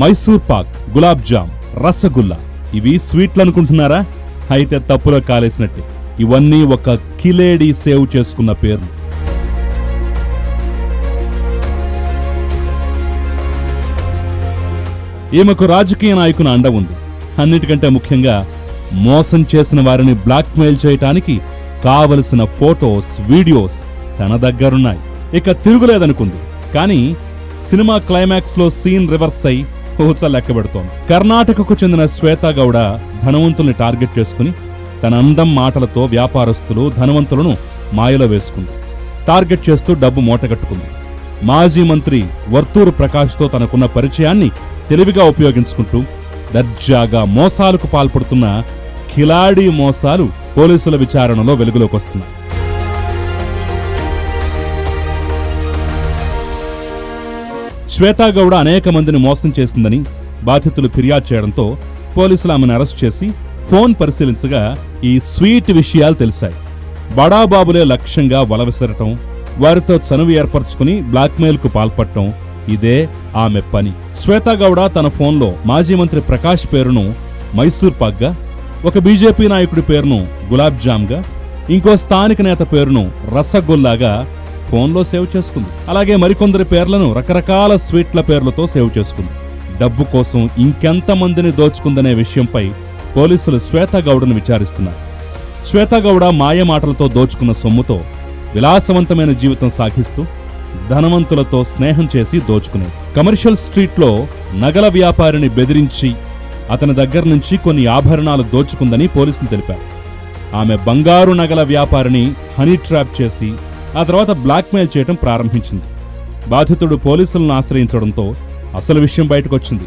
మైసూర్ పాక్, గులాబ్ జామ్, రసగుల్లా ఇవి స్వీట్లనుకుంటున్నారా? అయితే తప్పులో కాలేసినట్టే. ఇవన్నీ ఒక కిలేడి సేవ్ చేసుకున్న పేర్లు. ఈమెకు రాజకీయ నాయకుని అండ ఉంది. అన్నిటికంటే ముఖ్యంగా మోసం చేసిన వారిని బ్లాక్మెయిల్ చేయటానికి కావలసిన ఫోటోస్, వీడియోస్ తన దగ్గరున్నాయి. ఇక తిరుగులేదనుకుంది. కానీ సినిమా క్లైమాక్స్ లో సీన్ రివర్స్ అయి ఊచ లెక్కబెడుతోంది. కర్ణాటకకు చెందిన శ్వేతా గౌడ ధనవంతుల్ని టార్గెట్ చేసుకుని తన అందం, మాటలతో వ్యాపారస్తులు, ధనవంతులను మాయలో వేసుకుంది. టార్గెట్ చేస్తూ డబ్బు మూటగట్టుకుంది. మాజీ మంత్రి వర్తూరు ప్రకాష్తో తనకున్న పరిచయాన్ని తెలివిగా ఉపయోగించుకుంటూ దర్జాగా మోసాలకు పాల్పడుతున్న కిలాడీ మోసాలు పోలీసుల విచారణలో వెలుగులోకొస్తున్నాయి. శ్వేతాగౌడ అనేక మందిని మోసం చేసిందని బాధితులు ఫిర్యాదు చేయడంతో పోలీసులు ఆమెను అరెస్ట్ చేసి ఫోన్ పరిశీలించగా ఈ స్వీట్ విషయాలు తెలిసాయి. బడాబాబులే లక్ష్యంగా వల విసరటం, వారితో చనువు ఏర్పరచుకుని బ్లాక్మెయిల్కు పాల్పడటం ఇదే ఆమె పని. శ్వేతాగౌడ తన ఫోన్లో మాజీ మంత్రి ప్రకాష్ పేరును మైసూర్ పాక్గా, ఒక బీజేపీ నాయకుడి పేరును గులాబ్ జామ్గా, ఇంకో స్థానిక నేత పేరును రసగుల్లాగా ఫోన్లో సేవ్ చేసుకుంది. అలాగే మరికొందరి పేర్లను రకరకాల స్వీట్ల పేర్లతో సేవ్ చేసుకుంది. డబ్బు కోసం ఇంకెంతమందిని దోచుకుందనే విషయంపై పోలీసులు శ్వేతాగౌడను విచారిస్తున్నారు. శ్వేతాగౌడ మాయమాటలతో దోచుకున్న సొమ్ముతో విలాసవంతమైన జీవితం సాగిస్తూ ధనవంతులతో స్నేహం చేసి దోచుకునేది. కమర్షియల్ స్ట్రీట్లో నగల వ్యాపారిని బెదిరించి అతని దగ్గర నుంచి కొన్ని ఆభరణాలు దోచుకుందని పోలీసులు తెలిపారు. ఆమె బంగారు నగల వ్యాపారిని హనీ ట్రాప్ చేసి ఆ తర్వాత బ్లాక్మెయిల్ చేయడం ప్రారంభించింది. బాధితుడు పోలీసులను ఆశ్రయించడంతో అసలు విషయం బయటకొచ్చింది.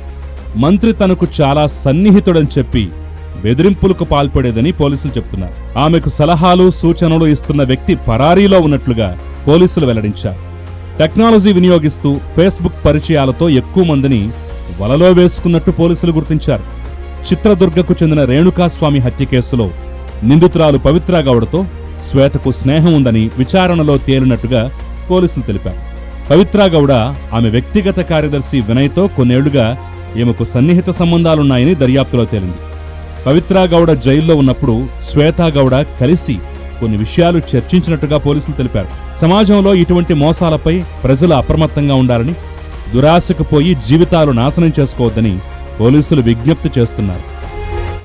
మంత్రి తనకు చాలా సన్నిహితుడని చెప్పి బెదిరింపులకు పాల్పడేదని పోలీసులు చెబుతున్నారు. ఆమెకు సలహాలు, సూచనలు ఇస్తున్న వ్యక్తి పరారీలో ఉన్నట్లుగా పోలీసులు వెల్లడించారు. టెక్నాలజీ వినియోగిస్తూ ఫేస్బుక్ పరిచయాలతో ఎక్కువ మందిని వలలో వేసుకున్నట్టు పోలీసులు గుర్తించారు. చిత్రదుర్గకు చెందిన రేణుకాస్వామి హత్య కేసులో నిందితురాలు పవిత్ర గౌడతో శ్వేతకు స్నేహం ఉందని విచారణలో తేలినట్టుగా పోలీసులు తెలిపారు. పవిత్ర గౌడ ఆమె వ్యక్తిగత కార్యదర్శి వినయ్తో కొన్నేళ్లుగా ఈమెకు సన్నిహిత సంబంధాలున్నాయని దర్యాప్తులో తేలింది. పవిత్ర గౌడ జైల్లో ఉన్నప్పుడు శ్వేతాగౌడ కలిసి కొన్ని విషయాలు చర్చించినట్టుగా పోలీసులు తెలిపారు. సమాజంలో ఇటువంటి మోసాలపై ప్రజలు అప్రమత్తంగా ఉండాలని, దురాశకు పోయి జీవితాలు నాశనం చేసుకోవద్దని పోలీసులు విజ్ఞప్తి చేస్తున్నారు.